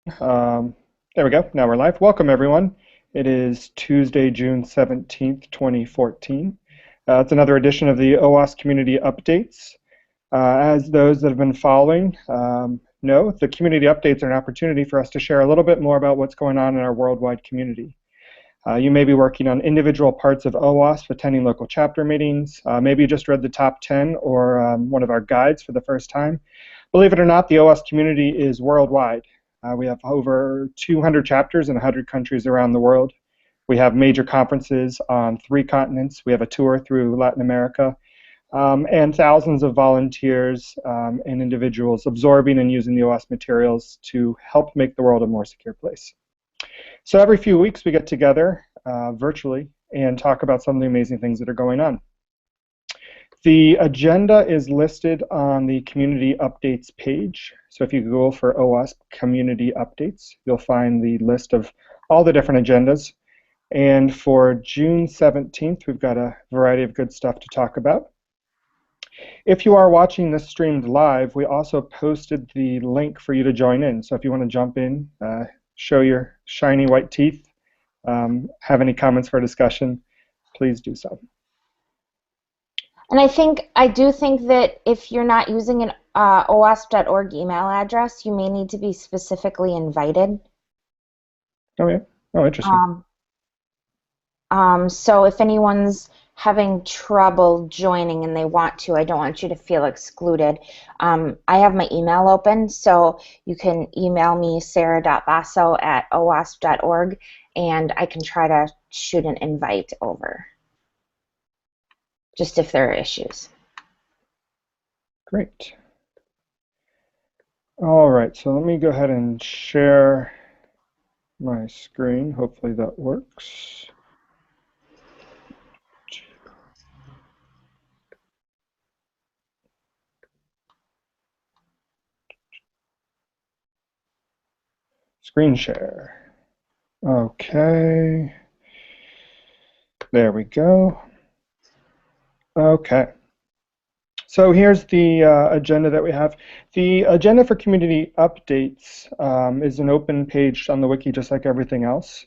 There we go. Now we're live. Welcome, everyone. It is Tuesday, June 17th, 2014. It's another edition of the OWASP Community Updates. As those that have been following know, the community updates are an opportunity for us to share a little bit more about what's going on in our worldwide community. You may be working on individual parts of OWASP, attending local chapter meetings. Maybe you just read the top 10 or one of our guides for the first time. Believe it or not, the OWASP community is worldwide. We have over 200 chapters in 100 countries around the world. We have major conferences on 3 continents. We have a tour through Latin America, and thousands of volunteers and individuals absorbing and using the OWASP materials to help make the world a more secure place. So every few weeks we get together virtually and talk about some of the amazing things that are going on. The agenda is listed on the Community Updates page. So if you Google for OWASP Community Updates, you'll find the list of all the different agendas. And for June 17th, we've got a variety of good stuff to talk about. If you are watching this streamed live, we also posted the link for you to join in. So if you want to jump in, show your shiny white teeth, have any comments for discussion, please do so. And I do think that if you're not using an OWASP.org email address, you may need to be specifically invited. Oh yeah. Oh, interesting. So if anyone's having trouble joining and they want to, I don't want you to feel excluded. I have my email open, so you can email me sarah.basso@owasp.org, and I can try to shoot an invite over, just if there are issues. Great. All right, so let me go ahead and share my screen. Hopefully that works. Screen share. Okay. There we go. Okay. So here's the agenda that we have. The agenda for community updates is an open page on the wiki, just like everything else.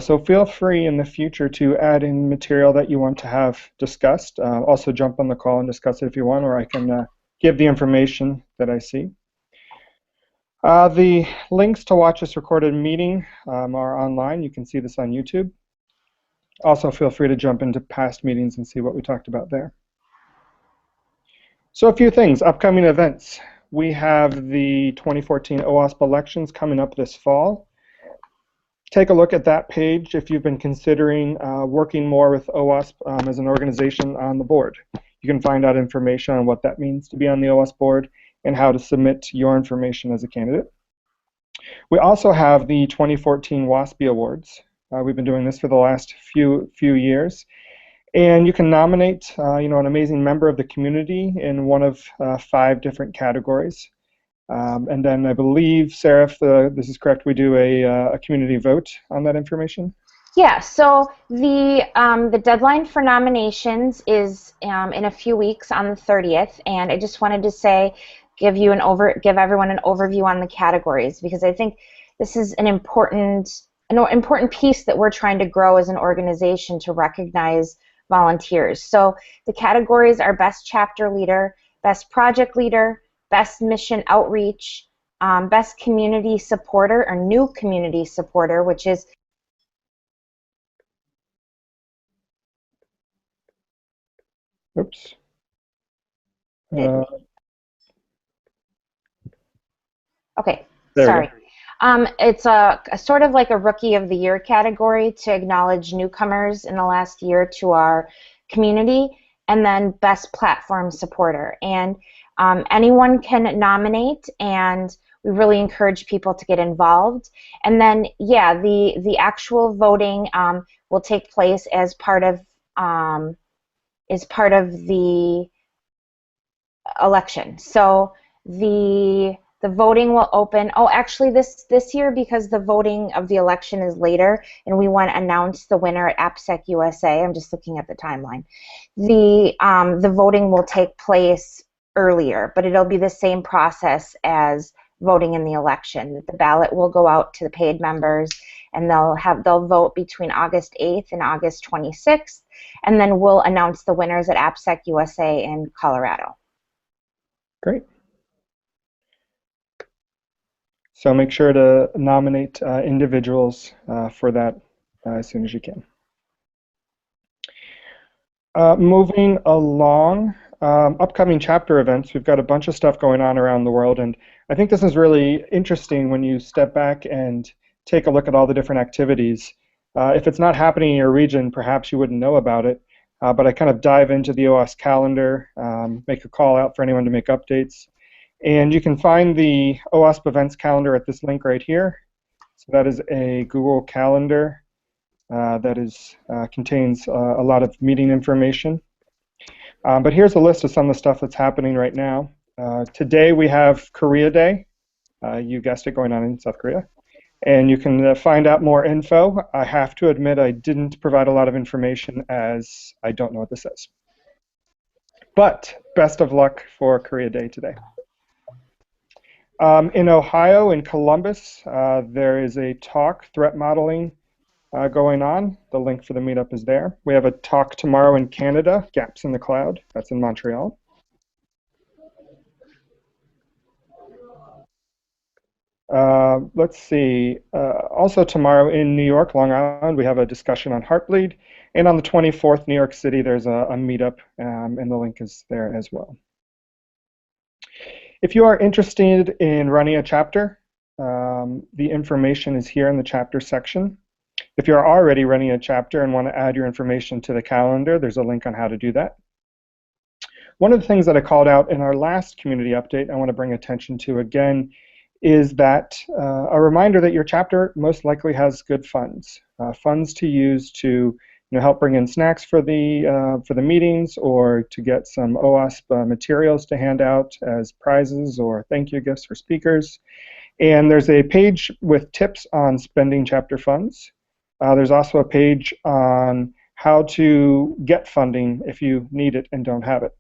So feel free in the future to add in material that you want to have discussed. Also jump on the call and discuss it if you want, or I can give the information that I see. The links to watch this recorded meeting are online. You can see this on YouTube. Also feel free to jump into past meetings and see what we talked about there. So a few things, upcoming events. We have the 2014 OWASP elections coming up this fall. Take a look at that page if you've been considering working more with OWASP as an organization on the board. You can find out information on what that means to be on the OWASP board and how to submit your information as a candidate. We also have the 2014 Waspy Awards. We've been doing this for the last few years. And you can nominate an amazing member of the community in one of 5 different categories. And then I believe, Sarah, if this is correct, we do a community vote on that information? Yeah, so the deadline for nominations is in a few weeks on the 30th, and I just wanted to say, give everyone an overview on the categories, because I think this is an important piece that we're trying to grow as an organization to recognize volunteers. So the categories are Best Chapter Leader, Best Project Leader, Best Mission Outreach, Best Community Supporter, or New Community Supporter, which is Oops. Okay, There sorry. we go. It's a sort of like a Rookie of the Year category to acknowledge newcomers in the last year to our community, and then Best Platform Supporter. And anyone can nominate, and we really encourage people to get involved. And then, yeah, the actual voting will take place as part of the election. So the voting will open. Oh, actually, this year, because the voting of the election is later, and we want to announce the winner at AppSec USA. I'm just looking at the timeline. The voting will take place earlier, but it'll be the same process as voting in the election. The ballot will go out to the paid members, and they'll vote between August 8th and August 26th, and then we'll announce the winners at AppSec USA in Colorado. Great. So make sure to nominate individuals for that as soon as you can. Moving along, upcoming chapter events. We've got a bunch of stuff going on around the world, and I think this is really interesting when you step back and take a look at all the different activities. If it's not happening in your region, perhaps you wouldn't know about it, but I kind of dive into the OWASP calendar, make a call out for anyone to make updates. And you can find the OWASP events calendar at this link right here. So that is a Google Calendar that contains a lot of meeting information. But here's a list of some of the stuff that's happening right now. Today we have Korea Day. You guessed it, going on in South Korea. And you can find out more info. I have to admit I didn't provide a lot of information as I don't know what this is. But best of luck for Korea Day today. In Ohio, in Columbus, there is a talk, threat modeling, going on. The link for the meetup is there. We have a talk tomorrow in Canada, Gaps in the Cloud. That's in Montreal. Let's see. Also tomorrow in New York, Long Island, we have a discussion on Heartbleed. And on the 24th, New York City, there's a meetup, and the link is there as well. If you are interested in running a chapter, the information is here in the chapter section. If you're already running a chapter and want to add your information to the calendar, there's a link on how to do that. One of the things that I called out in our last community update I want to bring attention to again is that a reminder that your chapter most likely has good funds. Funds to use to help bring in snacks for the meetings, or to get some OWASP materials to hand out as prizes or thank you gifts for speakers. And there's a page with tips on spending chapter funds. There's also a page on how to get funding if you need it and don't have it.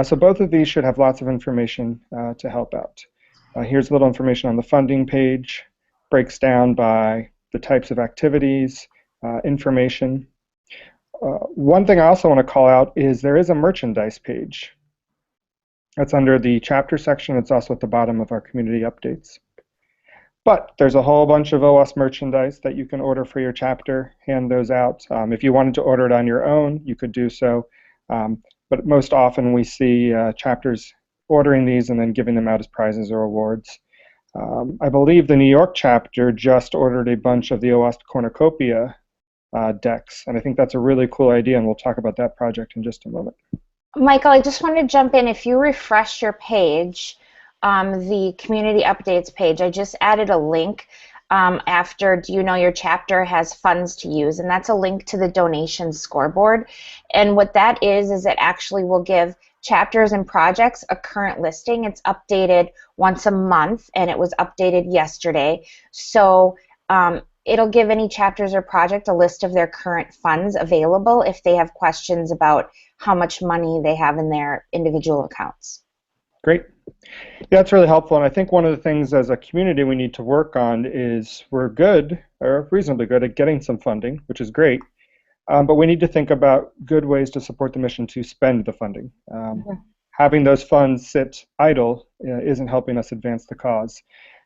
So both of these should have lots of information to help out. Here's a little information on the funding page, breaks down by the types of activities, information. One thing I also want to call out is there is a merchandise page. That's under the chapter section. It's also at the bottom of our community updates. But there's a whole bunch of OWASP merchandise that you can order for your chapter, hand those out. If you wanted to order it on your own, you could do so. But most often we see chapters ordering these and then giving them out as prizes or awards. I believe the New York chapter just ordered a bunch of the OWASP Cornucopia decks, and I think that's a really cool idea, and we'll talk about that project in just a moment. Michael, I just want to jump in. If you refresh your page, the community updates page, I just added a link after do you know your chapter has funds to use, and that's a link to the donation scoreboard. And what that is it actually will give chapters and projects a current listing. It's updated once a month, and it was updated yesterday. So it'll give any chapters or project a list of their current funds available if they have questions about how much money they have in their individual accounts. Great. Yeah, that's really helpful, and I think one of the things as a community we need to work on is we're good, or reasonably good, at getting some funding, which is great, but we need to think about good ways to support the mission to spend the funding. Having those funds sit idle isn't helping us advance the cause.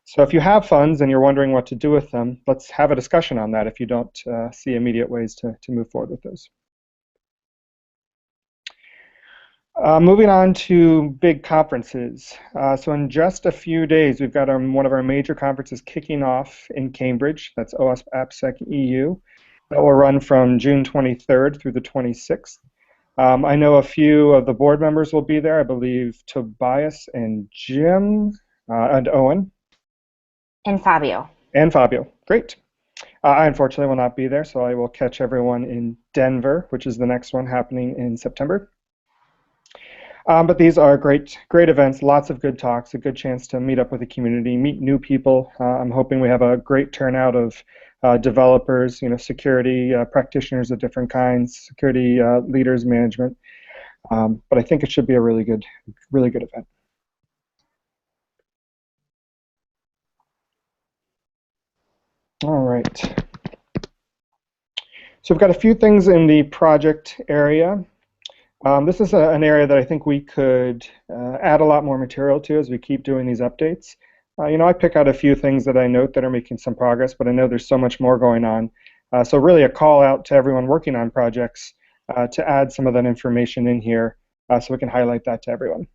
So if you have funds and you're wondering what to do with them, let's have a discussion on that if you don't see immediate ways to move forward with those. Moving on to big conferences. So in just a few days, we've got one of our major conferences kicking off in Cambridge. That's OWASP AppSec EU. That will run from June 23rd through the 26th. I know a few of the board members will be there. I believe Tobias and Jim and Owen. And Fabio. And Fabio. Great. I unfortunately will not be there, so I will catch everyone in Denver, which is the next one happening in September. But these are great events, lots of good talks, a good chance to meet up with the community, meet new people. I'm hoping we have a great turnout of developers, security practitioners of different kinds, security leaders, management. But I think it should be a really good event. right. So we've got a few things in the project area. This is an area that I think we could add a lot more material to as we keep doing these updates. I pick out a few things that I note that are making some progress, but I know there's so much more going on. So really a call out to everyone working on projects to add some of that information in here so we can highlight that to everyone.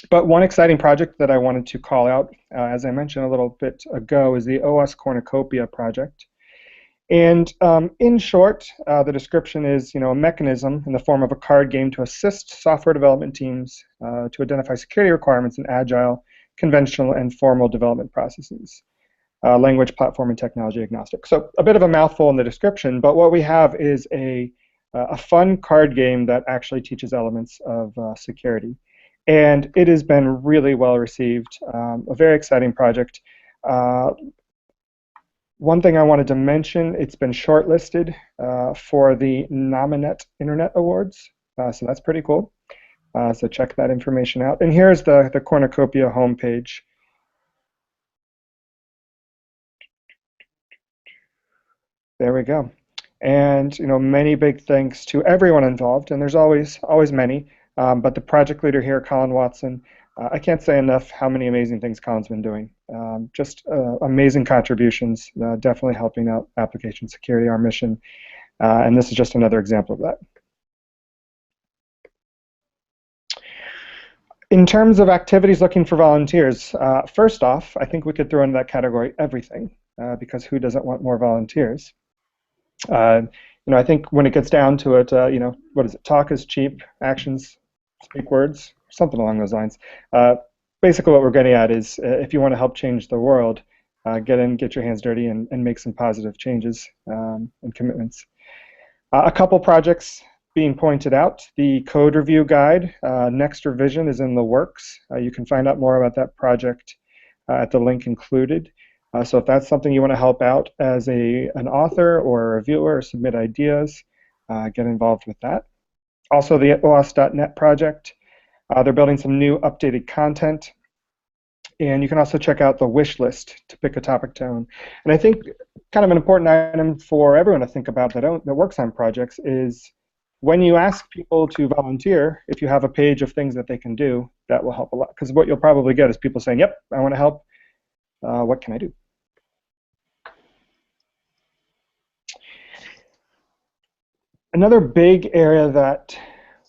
But one exciting project that I wanted to call out, as I mentioned a little bit ago, is the OWASP Cornucopia project. And in short, the description is, a mechanism in the form of a card game to assist software development teams to identify security requirements in agile, conventional, and formal development processes. Language, platform, and technology agnostic. So a bit of a mouthful in the description, but what we have is a fun card game that actually teaches elements of security. And it has been really well received, a very exciting project. One thing I wanted to mention, it's been shortlisted for the Nominet Internet Awards, so that's pretty cool. So check that information out. And here's the Cornucopia homepage. There we go. And many big thanks to everyone involved, and there's always many. But the project leader here, Colin Watson, I can't say enough how many amazing things Colin's been doing. Just amazing contributions, definitely helping out application security, our mission. And this is just another example of that. In terms of activities looking for volunteers, first off, I think we could throw into that category everything, because who doesn't want more volunteers? I think when it gets down to it, what is it? Talk is cheap, actions speak words, something along those lines. Basically what we're getting at is if you want to help change the world, get your hands dirty and make some positive changes and commitments. A couple projects being pointed out. The code review guide, next revision, is in the works. You can find out more about that project at the link included. So if that's something you want to help out as an author or a reviewer or submit ideas, get involved with that. Also the OWASP.net project. They're building some new updated content. And you can also check out the wish list to pick a topic to own. And I think kind of an important item for everyone to think about that works on projects is when you ask people to volunteer, if you have a page of things that they can do, that will help a lot. Because what you'll probably get is people saying, yep, I want to help. What can I do? Another big area that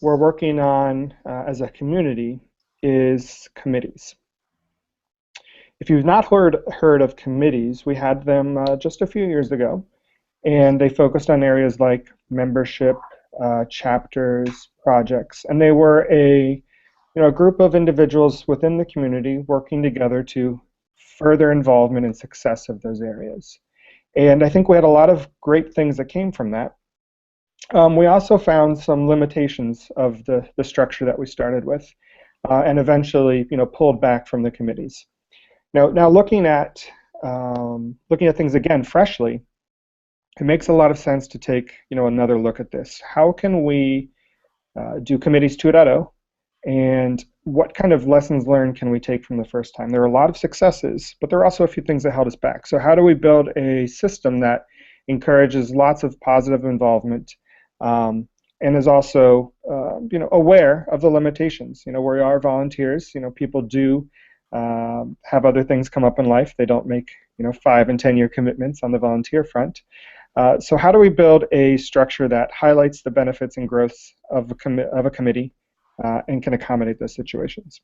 we're working on as a community is committees. If you've not heard of committees, we had them just a few years ago, and they focused on areas like membership, chapters, projects, and they were a group of individuals within the community working together to further involvement and success of those areas. And I think we had a lot of great things that came from that. We also found some limitations of the structure that we started with, and eventually, pulled back from the committees. Now looking at things again freshly, it makes a lot of sense to take another look at this. How can we do committees 2.0, and what kind of lessons learned can we take from the first time? There are a lot of successes, but there are also a few things that held us back. So how do we build a system that encourages lots of positive involvement? And is also, aware of the limitations. We are volunteers. People do have other things come up in life. They don't make 5- and 10-year commitments on the volunteer front. So how do we build a structure that highlights the benefits and growth of a committee and can accommodate those situations?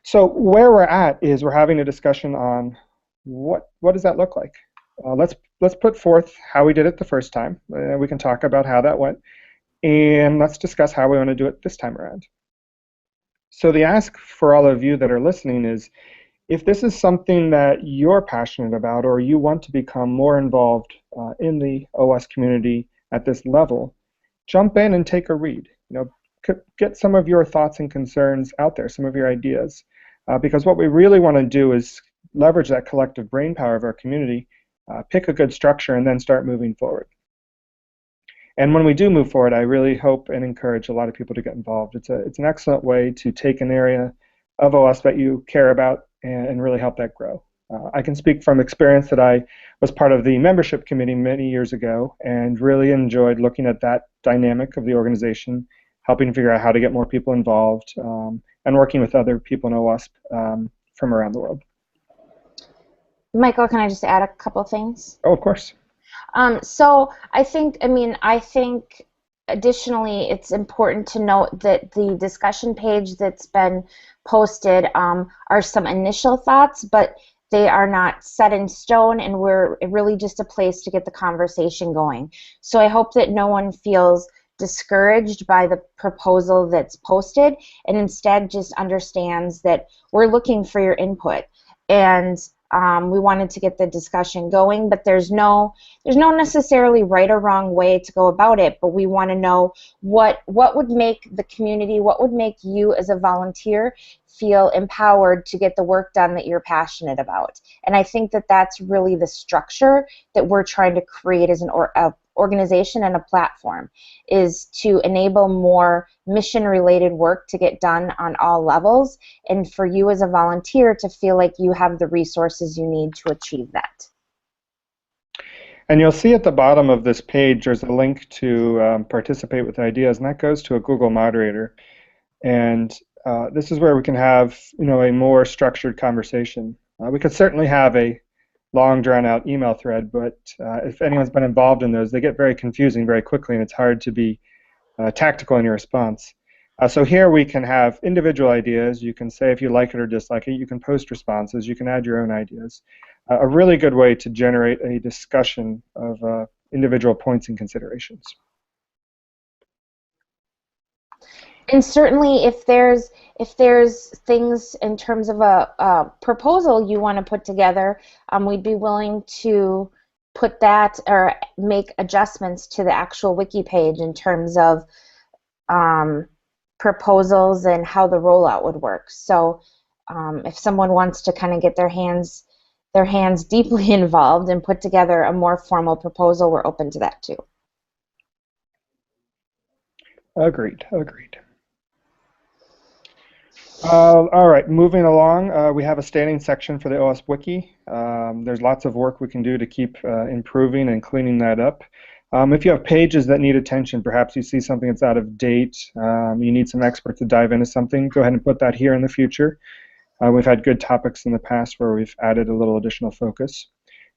So where we're at is we're having a discussion on what does that look like. Let's put forth how we did it the first time. We can talk about how that went, and let's discuss how we want to do it this time around. So the ask for all of you that are listening is, if this is something that you're passionate about or you want to become more involved in the OWASP community at this level, jump in and take a read. Get some of your thoughts and concerns out there, some of your ideas, because what we really want to do is leverage that collective brainpower of our community, pick a good structure, and then start moving forward. And when we do move forward, I really hope and encourage a lot of people to get involved. It's an excellent way to take an area of OWASP that you care about and really help that grow. I can speak from experience that I was part of the membership committee many years ago and really enjoyed looking at that dynamic of the organization, helping figure out how to get more people involved, and working with other people in OWASP from around the world. Michael, can I just add a couple things? Oh, of course. So I think additionally it's important to note that the discussion page that's been posted are some initial thoughts, but they are not set in stone, and we're really just a place to get the conversation going. So I hope that no one feels discouraged by the proposal that's posted, and instead just understands that we're looking for your input. And we wanted to get the discussion going, but there's no necessarily right or wrong way to go about it, but we want to know what would make the community, what would make you as a volunteer feel empowered to get the work done that you're passionate about. And I think that that's really the structure that we're trying to create as an organization and a platform, is to enable more mission-related work to get done on all levels, and for you as a volunteer to feel like you have the resources you need to achieve that. And you'll see at the bottom of this page there's a link to participate with ideas, and that goes to a Google Moderator. And this is where we can have a more structured conversation. We could certainly have a long drawn-out email thread, but if anyone's been involved in those, they get very confusing very quickly, and it's hard to be tactical in your response. So here we can have individual ideas. You can say if you like it or dislike it. You can post responses. You can add your own ideas. A really good way to generate a discussion of individual points and considerations. And certainly, if there's things in terms of a proposal you want to put together, we'd be willing to put that or make adjustments to the actual wiki page in terms of proposals and how the rollout would work. So if someone wants to kind of get their hands deeply involved and put together a more formal proposal, we're open to that too. Agreed. All right, moving along, we have a standing section for the OWASP Wiki. There's lots of work we can do to keep improving and cleaning that up. If you have pages that need attention, perhaps you see something that's out of date, you need some experts to dive into something, go ahead and put that here in the future. We've had good topics in the past where we've added a little additional focus.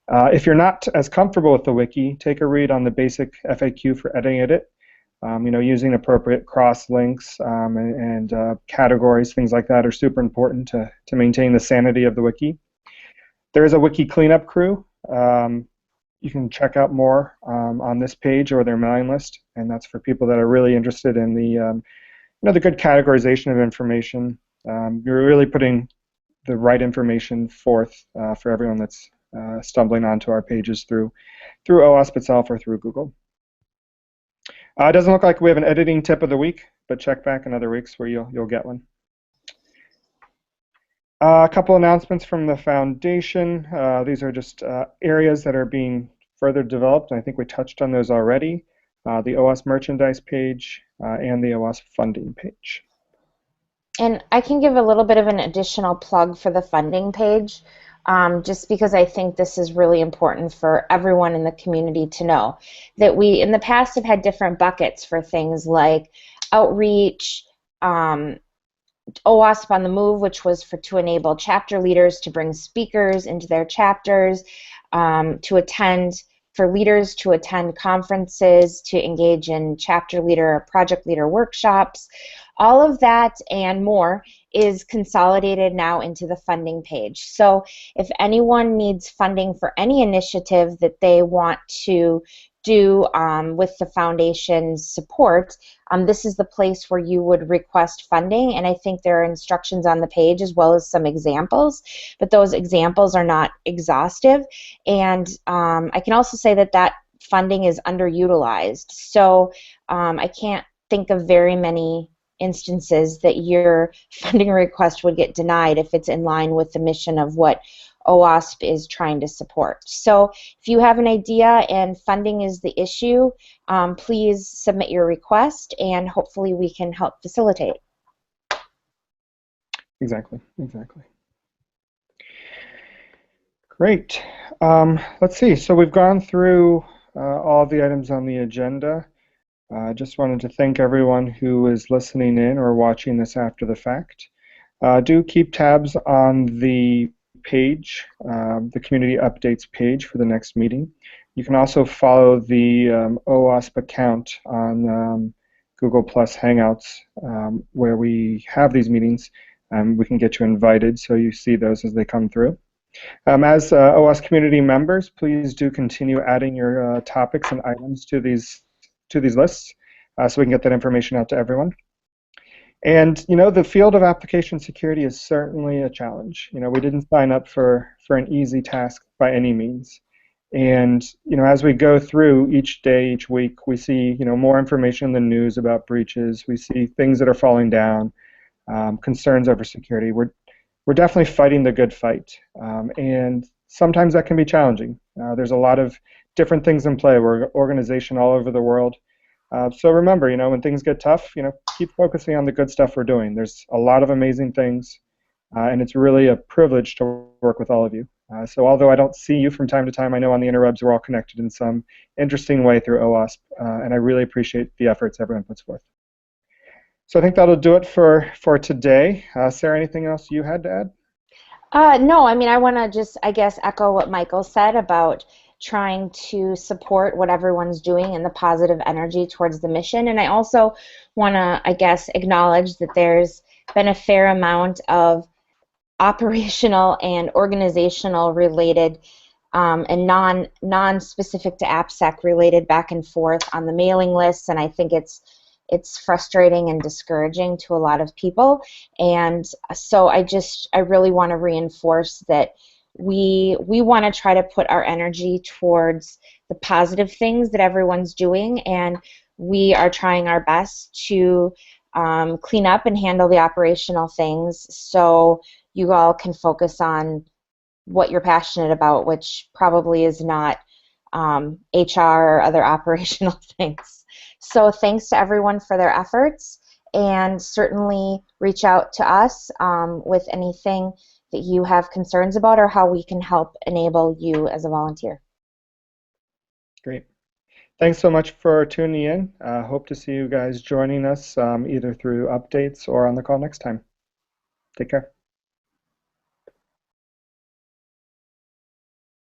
If you're not as comfortable with the wiki, take a read on the basic FAQ for editing it. Using appropriate cross links and categories, things like that are super important to maintain the sanity of the wiki. There is a wiki cleanup crew. You can check out more on this page or their mailing list, and that's for people that are really interested in the good categorization of information. You're really putting the right information forth for everyone that's stumbling onto our pages through OWASP itself or through Google. It doesn't look like we have an editing tip of the week, but check back in other weeks where you'll get one. A couple announcements from the foundation. These are just areas that are being further developed, and I think we touched on those already. The OWASP merchandise page and the OWASP funding page. And I can give a little bit of an additional plug for the funding page, just because I think this is really important for everyone in the community to know. That we, in the past, have had different buckets for things like outreach, OWASP on the Move, which was to enable chapter leaders to bring speakers into their chapters, for leaders to attend conferences, to engage in chapter leader or project leader workshops. All of that and more is consolidated now into the funding page. So if anyone needs funding for any initiative that they want to do with the foundation's support, this is the place where you would request funding, and I think there are instructions on the page as well as some examples, but those examples are not exhaustive, and I can also say that funding is underutilized. So I can't think of very many instances that your funding request would get denied if it's in line with the mission of what OWASP is trying to support. So if you have an idea and funding is the issue, please submit your request and hopefully we can help facilitate. Exactly. Great. Let's see. So we've gone through all the items on the agenda. I just wanted to thank everyone who is listening in or watching this after the fact. Do keep tabs on the page, the community updates page for the next meeting. You can also follow the OWASP account on Google Plus Hangouts where we have these meetings. We can get you invited so you see those as they come through. As OWASP community members, please do continue adding your topics and items to these lists so we can get that information out to everyone. And the field of application security is certainly a challenge. We didn't sign up for an easy task by any means. And as we go through each day, each week, we see more information in the news about breaches. We see things that are falling down, concerns over security. We're definitely fighting the good fight, and sometimes that can be challenging. There's a lot of different things in play. We're an organization all over the world. So remember, when things get tough, keep focusing on the good stuff we're doing. There's a lot of amazing things, and it's really a privilege to work with all of you. So although I don't see you from time to time, I know on the interwebs we're all connected in some interesting way through OWASP, and I really appreciate the efforts everyone puts forth. So I think that'll do it for today. Sarah, anything else you had to add? No, I mean, I want to just, I guess, echo what Michael said about trying to support what everyone's doing and the positive energy towards the mission. And I also want to, I guess, acknowledge that there's been a fair amount of operational and organizational related and non-specific to AppSec related back and forth on the mailing lists, and I think it's frustrating and discouraging to a lot of people. And so I really want to reinforce that we want to try to put our energy towards the positive things that everyone's doing, and we are trying our best to clean up and handle the operational things so you all can focus on what you're passionate about, which probably is not HR or other operational things. So thanks to everyone for their efforts, and certainly reach out to us with anything that you have concerns about or how we can help enable you as a volunteer. Great. Thanks so much for tuning in. Hope to see you guys joining us either through updates or on the call next time. Take care.